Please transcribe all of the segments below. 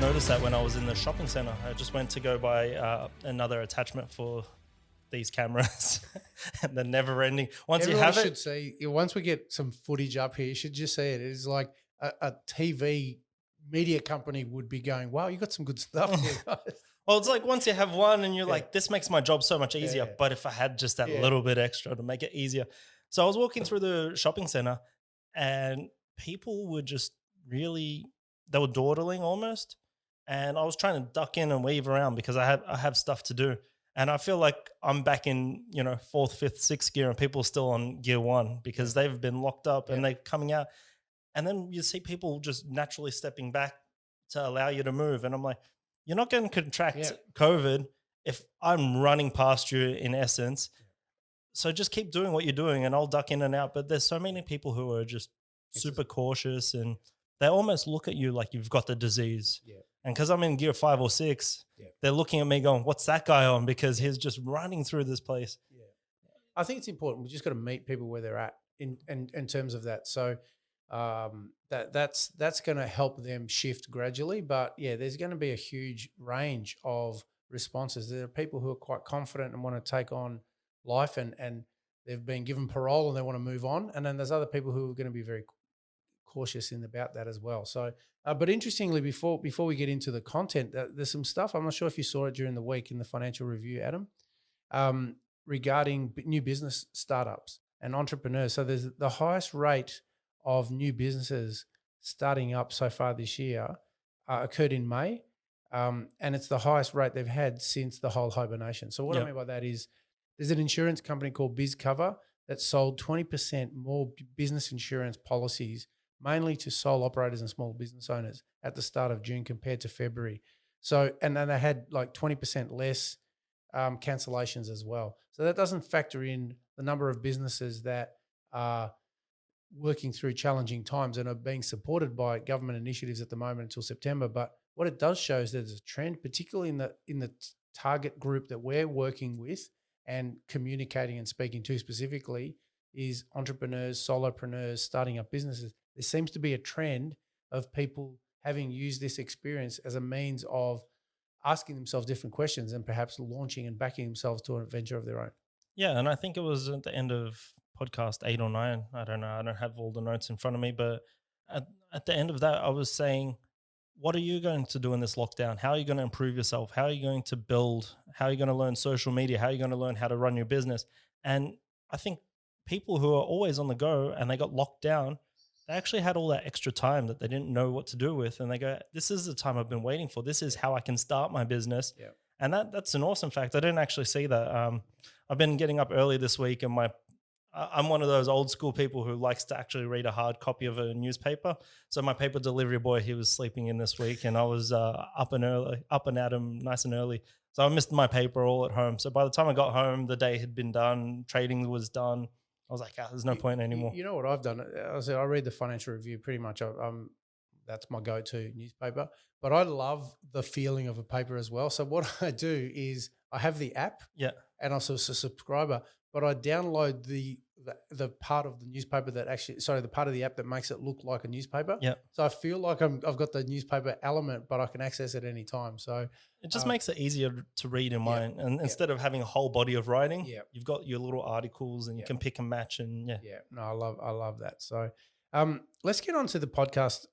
noticed that when I was in the shopping center. I just went to go buy another attachment for these cameras, and they're never ending. Once Everyone you have should it, see, once we get some footage up here, you should just see it. It's like a TV media company would be going, wow, you got some good stuff here, guys. well, it's like once you have one, and you're Yeah. like, this makes my job so much easier. Yeah. But if I had just that Yeah. little bit extra to make it easier, so I was walking through the shopping center, and people were just really, they were dawdling almost, and I was trying to duck in and weave around because I have stuff to do. And I feel like I'm back in, fourth, fifth, sixth gear, and people are still on gear one because they've been locked up and they're coming out. And then you see people just naturally stepping back to allow you to move. And I'm like, you're not going to contract Yeah. COVID if I'm running past you in essence. So just keep doing what you're doing and I'll duck in and out. But there's so many people who are just super cautious, and they almost look at you like you've got the disease. Yeah. And because I'm in gear 5 or 6, they're looking at me going, what's that guy on? Because he's just running through this place. Yeah. I think it's important. We just got to meet people where they're at in terms of that. So that's going to help them shift gradually. But yeah, there's going to be a huge range of responses. There are people who are quite confident and want to take on life, and they've been given parole and they want to move on. And then there's other people who are going to be very cautious about that as well. So, but interestingly, before we get into the content, there's some stuff. I'm not sure if you saw it during the week in the Financial Review, Adam, regarding new business startups and entrepreneurs. So there's the highest rate of new businesses starting up so far this year occurred in May, and it's the highest rate they've had since the whole hibernation. So what I mean by that is there's an insurance company called BizCover that sold 20% more business insurance policies, mainly to sole operators and small business owners at the start of June compared to February. So, and then they had like 20% less cancellations as well. So that doesn't factor in the number of businesses that are working through challenging times and are being supported by government initiatives at the moment until September. But what it does show is there's a trend, particularly in the target group that we're working with and communicating and speaking to specifically, is entrepreneurs, solopreneurs, starting up businesses. There seems to be a trend of people having used this experience as a means of asking themselves different questions and perhaps launching and backing themselves to an adventure of their own. Yeah, and I think it was at the end of podcast 8 or 9. I don't know. I don't have all the notes in front of me, but at the end of that, I was saying, what are you going to do in this lockdown? How are you going to improve yourself? How are you going to build? How are you going to learn social media? How are you going to learn how to run your business? And I think people who are always on the go and they got locked down, they actually had all that extra time that they didn't know what to do with. And they go, this is the time I've been waiting for. This is how I can start my business. Yeah. And that's an awesome fact. I didn't actually see that. I've been getting up early this week, and I'm one of those old school people who likes to actually read a hard copy of a newspaper. So my paper delivery boy, he was sleeping in this week, and I was up and at him nice and early. So I missed my paper all at home. So by the time I got home, the day had been done, trading was done. I was like, there's no point anymore. You know what I've done? I read the Financial Review pretty much. That's my go-to newspaper. But I love the feeling of a paper as well. So what I do is I have the app, and I'm a subscriber, but I download the part of the newspaper the part of the app that makes it look like a newspaper. Yeah. So I feel like I've got the newspaper element, but I can access it any time. So it just makes it easier to read in mine. And instead of having a whole body of writing, you've got your little articles, and you can pick and match. And no, I love that. So let's get on to the podcast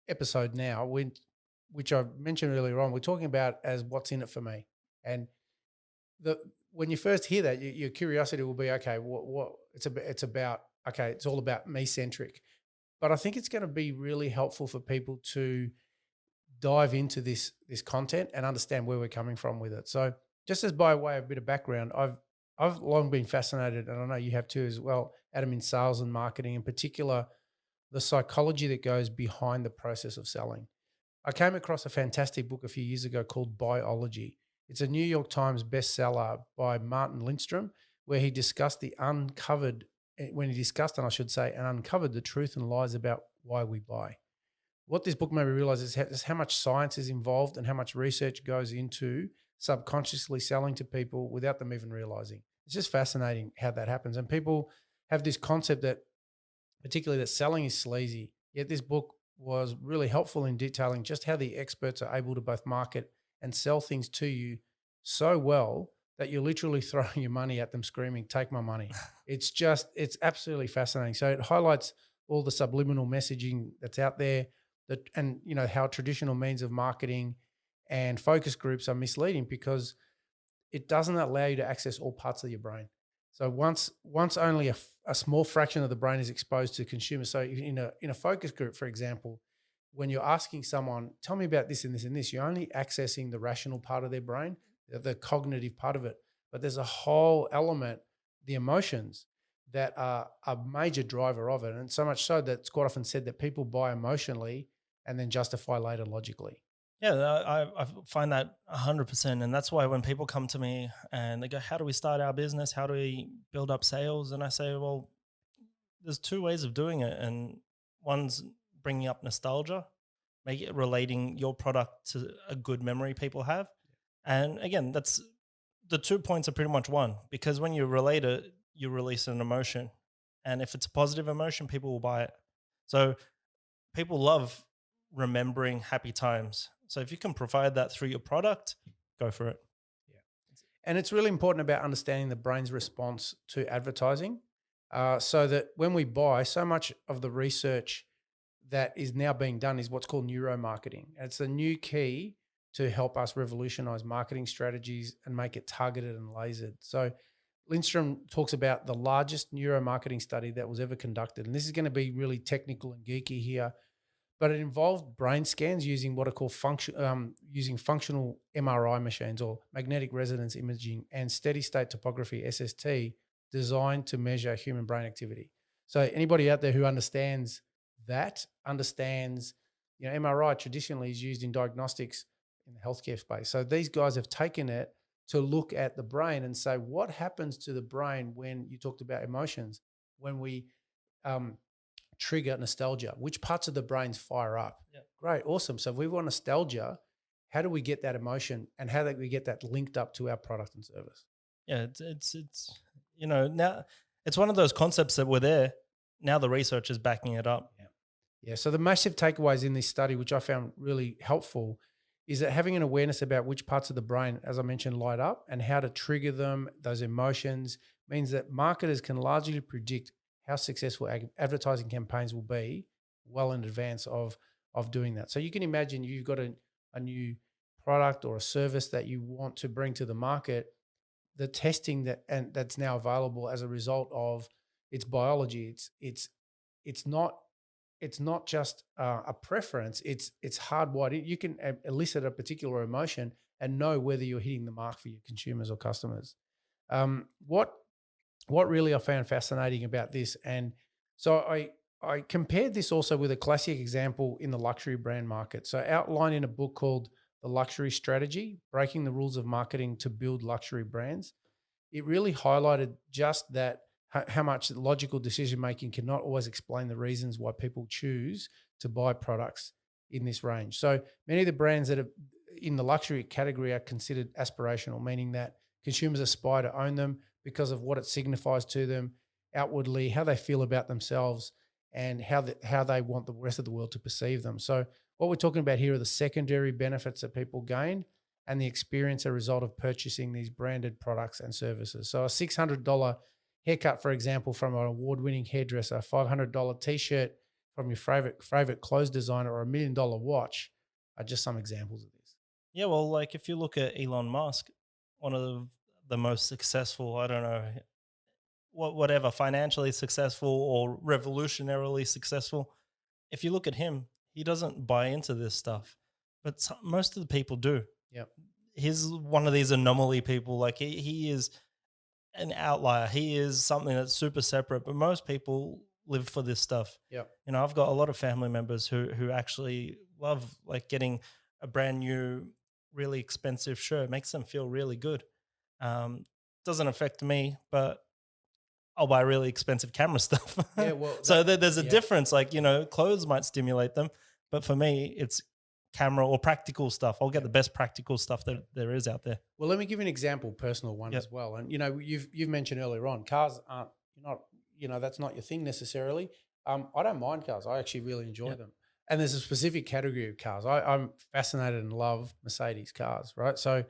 episode now, which I mentioned earlier on. We're talking about as what's in it for me. And when you first hear that, your curiosity will be, okay, what it's about. Okay, it's all about me centric. But I think it's going to be really helpful for people to dive into this content and understand where we're coming from with it. So just as by way of a bit of background, I've long been fascinated, and I know you have too as well, Adam, in sales and marketing, in particular, the psychology that goes behind the process of selling. I came across a fantastic book a few years ago called Biology. It's a New York Times bestseller by Martin Lindstrom, where he discussed and uncovered the truth and lies about why we buy. What this book made me realize is how much science is involved and how much research goes into subconsciously selling to people without them even realizing. It's just fascinating how that happens. And people have this concept that, particularly that selling is sleazy. Yet this book was really helpful in detailing just how the experts are able to both market and sell things to you so well that you're literally throwing your money at them screaming, take my money. It's absolutely fascinating. So it highlights all the subliminal messaging that's out there, that, and how traditional means of marketing and focus groups are misleading because it doesn't allow you to access all parts of your brain. So once only a small fraction of the brain is exposed to consumers. So in a focus group, for example, when you're asking someone, tell me about this and this and this, you're only accessing the rational part of their brain, the cognitive part of it. But there's a whole element, the emotions, that are a major driver of it. And so much so that it's quite often said that people buy emotionally and then justify later logically. Yeah, I find that 100%. And that's why when people come to me and they go, how do we start our business? How do we build up sales? And I say, well, there's two ways of doing it. And one's bringing up nostalgia, make it relating your product to a good memory people have. And again, that's the 2 points are pretty much one, because when you relate it, you release an emotion. And if it's a positive emotion, people will buy it. So people love remembering happy times. So if you can provide that through your product, go for it. Yeah. And it's really important about understanding the brain's response to advertising, so that when we buy, so much of the research that is now being done is what's called neuromarketing. And it's a new key to help us revolutionize marketing strategies and make it targeted and lasered. So Lindstrom talks about the largest neuromarketing study that was ever conducted. And this is going to be really technical and geeky here, but it involved brain scans using what are called using functional MRI machines, or magnetic resonance imaging, and steady state topography (SST), designed to measure human brain activity. So anybody out there who understands that understands, MRI traditionally is used in diagnostics in the healthcare space. So these guys have taken it to look at the brain and say, what happens to the brain when you talked about emotions, when we um, trigger nostalgia? Which parts of the brains fire up? Yeah. Great, awesome. So if we want nostalgia, how do we get that emotion, and how do we get that linked up to our product and service? Yeah, now it's one of those concepts that were there. Now the research is backing it up. Yeah. Yeah. So the massive takeaways in this study, which I found really helpful, is that having an awareness about which parts of the brain, as I mentioned, light up and how to trigger them, those emotions, means that marketers can largely predict how successful advertising campaigns will be well in advance of doing that. So you can imagine you've got a new product or a service that you want to bring to the market. The testing that's now available as a result of its biology, it's not it's not just a preference. It's hardwired. You can elicit a particular emotion and know whether you're hitting the mark for your consumers or customers. What really I found fascinating about this, and so I compared this also with a classic example in the luxury brand market. So outlined in a book called The Luxury Strategy: Breaking the Rules of Marketing to Build Luxury Brands. It really highlighted just that, how much logical decision making cannot always explain the reasons why people choose to buy products in this range. So many of the brands that are in the luxury category are considered aspirational, meaning that consumers aspire to own them because of what it signifies to them outwardly, how they feel about themselves, and how they want the rest of the world to perceive them. So what we're talking about here are the secondary benefits that people gain and the experience a result of purchasing these branded products and services. So a $600 haircut, for example, from an award-winning hairdresser, a $500 t-shirt from your favorite clothes designer, or $1 million watch are just some examples of this. Yeah, well, like if you look at Elon Musk, one of the most successful, I don't know, whatever, financially successful or revolutionarily successful. If you look at him, he doesn't buy into this stuff, but most of the people do. Yep. He's one of these anomaly people. Like he is an outlier. He is something that's super separate, but most people live for this stuff. Yep. I've got a lot of family members who actually love like getting a brand new, really expensive shirt. It makes them feel really good. Doesn't affect me, but I'll buy really expensive camera stuff. Yeah, well, So there's a yeah. difference. Like, clothes might stimulate them, but for me, it's camera or practical stuff. I'll get the best practical stuff that there is out there. Well, let me give you an example, personal one Yep. as well. And you've mentioned earlier on, cars aren't, you're not, that's not your thing necessarily. I don't mind cars. I actually really enjoy Yep. them. And there's a specific category of cars. I'm fascinated and love Mercedes cars, right? So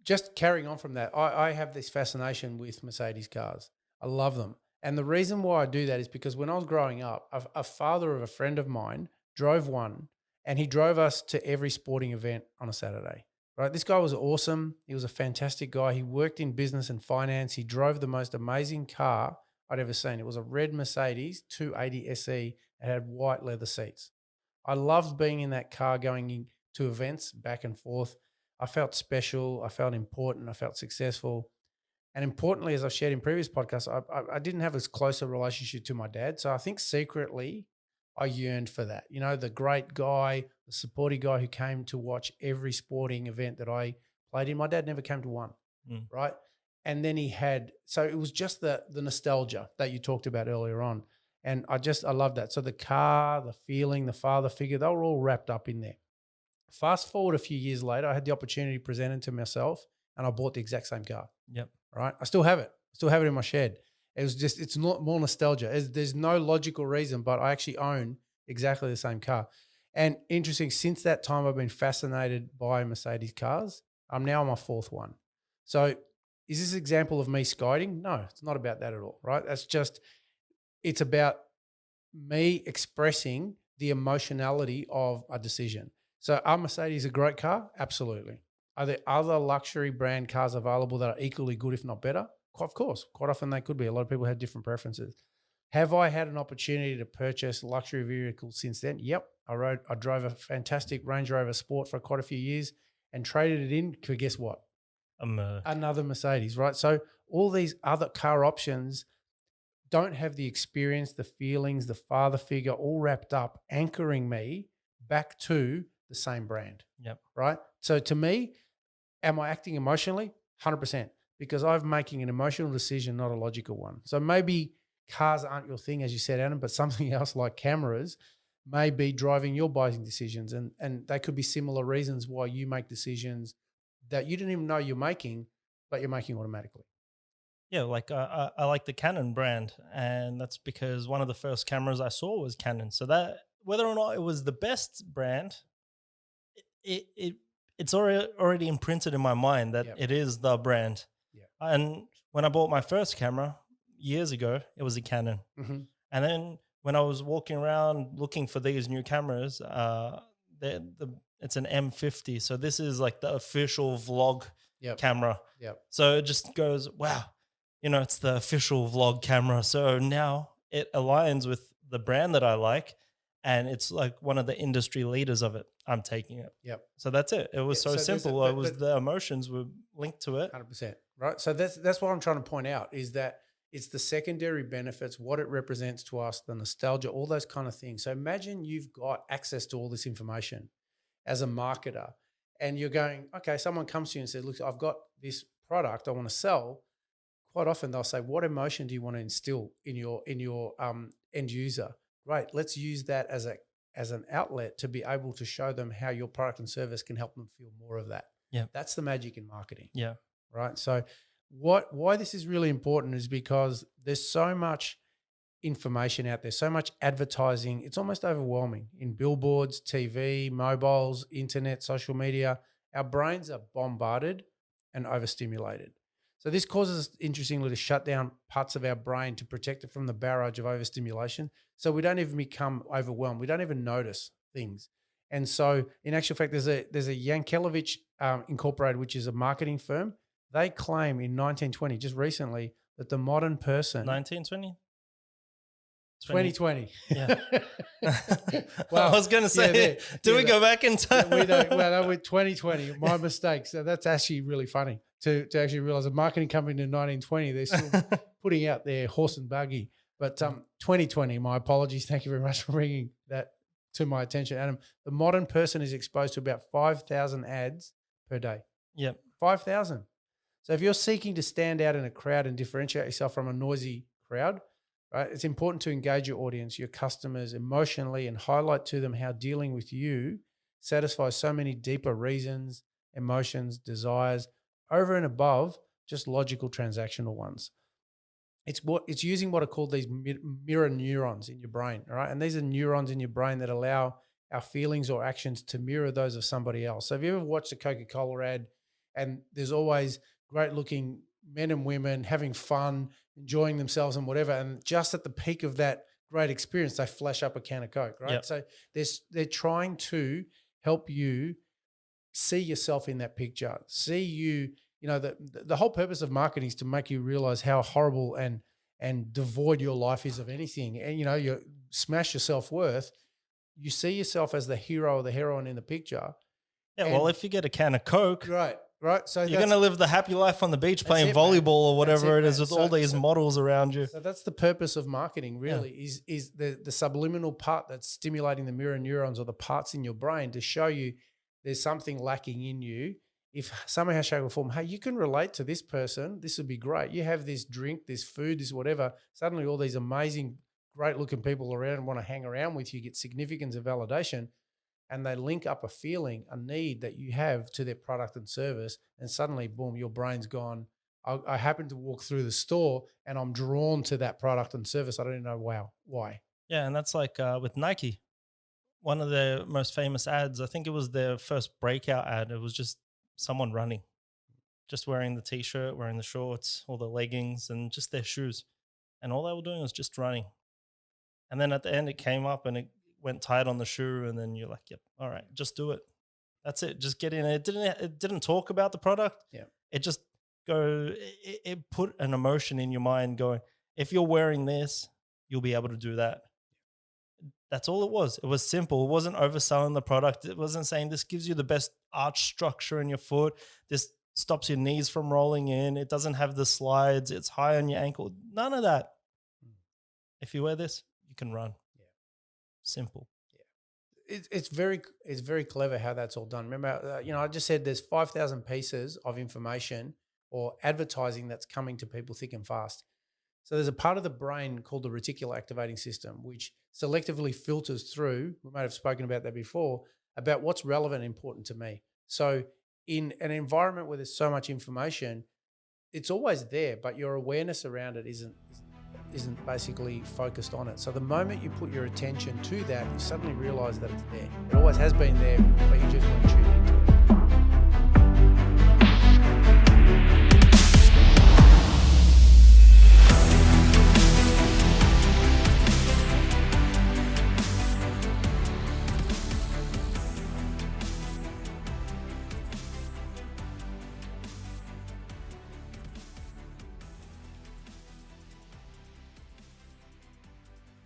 just carrying on from that, I have this fascination with Mercedes cars. I love them. And the reason why I do that is because when I was growing up, a father of a friend of mine drove one, and he drove us to every sporting event on a Saturday. Right. This guy was awesome. He was a fantastic guy. He worked in business and finance. He drove the most amazing car I'd ever seen. It was a red Mercedes 280 SE. It had white leather seats. I loved being in that car going to events back and forth. I felt special. I felt important. I felt successful. And importantly, as I've shared in previous podcasts, I didn't have as close a relationship to my dad. So I think secretly I yearned for that. You know, the great guy, the supportive guy who came to watch every sporting event that I played in. My dad never came to one, Mm. right? And then he had, so it was just the nostalgia that you talked about earlier on. And I love that. So the car, the feeling, the father figure, they were all wrapped up in there. Fast forward a few years later, I had the opportunity presented to myself and I bought the exact same car, Yep. right? I still have it. I still have it in my shed. It was just, it's not more nostalgia. There's no logical reason, but I actually own exactly the same car. And interesting, since that time, I've been fascinated by Mercedes cars. I'm now on my fourth one. So is this an example of me skyding? No, it's not about that at all, right? That's just, it's about me expressing the emotionality of a decision. So are Mercedes a great car? Absolutely. Are there other luxury brand cars available that are equally good, if not better? Of course, quite often they could be. A lot of people have different preferences. Have I had an opportunity to purchase luxury vehicles since then? Yep. I drove a fantastic Range Rover Sport for quite a few years and traded it in for, guess what? Merc. Another Mercedes, right? So all these other car options don't have the experience, the feelings, the father figure all wrapped up, anchoring me back to the same brand, Yep. right? So to me, am I acting emotionally? 100%, because I'm making an emotional decision, not a logical one. So maybe cars aren't your thing, as you said, Adam, but something else like cameras may be driving your buying decisions. And they could be similar reasons why you make decisions that you didn't even know you're making, but you're making automatically. Yeah, like I like the Canon brand, and that's because one of the first cameras I saw was Canon. So that whether or not it was the best brand, it, it it's already imprinted in my mind that Yep. it is the brand. Yep. And when I bought my first camera years ago, it was a Canon. Mm-hmm. And then when I was walking around looking for these new cameras, it's an M50. So this is like the official vlog Yep. camera. Yep. So it just goes, wow, it's the official vlog camera. So now it aligns with the brand that I like. And it's like one of the industry leaders of it. I'm taking it. Yep. So that's it. It was Yeah, so so there's a- simple. It but- was but- the emotions were linked to it. 100%. Right. So that's what I'm trying to point out is that it's the secondary benefits, what it represents to us, the nostalgia, all those kind of things. So imagine you've got access to all this information as a marketer and you're going, okay, someone comes to you and says, look, I've got this product I want to sell. Quite often they'll say, what emotion do you want to instill in your end user? Great. Let's use that as an outlet to be able to show them how your product and service can help them feel more of that. Yeah. That's the magic in marketing. Yeah. Right. So why this is really important is because there's so much information out there, so much advertising. It's almost overwhelming in billboards, TV, mobiles, internet, social media. Our brains are bombarded and overstimulated. So this causes us, interestingly, to shut down parts of our brain to protect it from the barrage of overstimulation. So we don't even become overwhelmed. We don't even notice things. And so in actual fact, there's a Yankelovich Incorporated, which is a marketing firm. They claim in 1920, just recently, that the modern person 1920? 2020. Yeah. Wow. I was going to say, do we go back in time? We don't. Well, that was 2020. My mistake. So that's actually really funny to actually realize a marketing company in 1920, they're still putting out their horse and buggy. But 2020, my apologies. Thank you very much for bringing that to my attention, Adam. The modern person is exposed to about 5,000 ads per day. Yep. 5,000. So if you're seeking to stand out in a crowd and differentiate yourself from a noisy crowd, right, it's important to engage your audience, your customers emotionally and highlight to them how dealing with you satisfies so many deeper reasons, emotions, desires, over and above just logical transactional ones. It's using what are called these mirror neurons in your brain, all right? And these are neurons in your brain that allow our feelings or actions to mirror those of somebody else. So have you ever watched a Coca-Cola ad and there's always great looking men and women having fun, enjoying themselves and whatever. And just at the peak of that great experience, they flash up a can of Coke, right? Yep. So they're trying to help you see yourself in that picture, see you, the whole purpose of marketing is to make you realize how horrible and devoid your life is of anything. And, you smash your self-worth. You see yourself as the hero or the heroine in the picture. Yeah. Well, if you get a can of Coke, Right. So you're going to live the happy life on the beach playing it, volleyball man. or whatever it is Man. with all these models around you. So that's the purpose of marketing, really, is the subliminal part that's stimulating the mirror neurons or the parts in your brain to show you there's something lacking in you. If somehow, shape, or form, hey, you can relate to this person, this would be great. You have this drink, this food, this whatever. Suddenly, all these amazing, great-looking people around want to hang around with you, get significance of validation, and they link up a feeling, a need that you have to their product and service, and suddenly, boom, your brain's gone. I happen to walk through the store and I'm drawn to that product and service. I don't even know why. Yeah, and that's like with Nike. One of their most famous ads, I think it was their first breakout ad. It was just someone running, just wearing the t-shirt, wearing the shorts, or the leggings, and just their shoes. And all they were doing was just running. And then at the end, it came up and it went tight on the shoe. And then you're like, yep, all right, just do it. That's it. Just get in. It didn't talk about the product. Yeah. It just it put an emotion in your mind going, if you're wearing this, you'll be able to do that. That's all it was. It was simple. It wasn't overselling the product. It wasn't saying this gives you the best arch structure in your foot. This stops your knees from rolling in. It doesn't have the slides. It's high on your ankle. None of that. If you wear this, you can run. Yeah. Simple. Yeah. It's very clever how that's all done. Remember, I just said there's 5,000 pieces of information or advertising that's coming to people thick and fast. So there's a part of the brain called the reticular activating system, which selectively filters through, we might have spoken about that before, about what's relevant and important to me. So in an environment where there's so much information, it's always there, but your awareness around it isn't basically focused on it. So the moment you put your attention to that, you suddenly realize that it's there. It always has been there, but you just want to tune into it.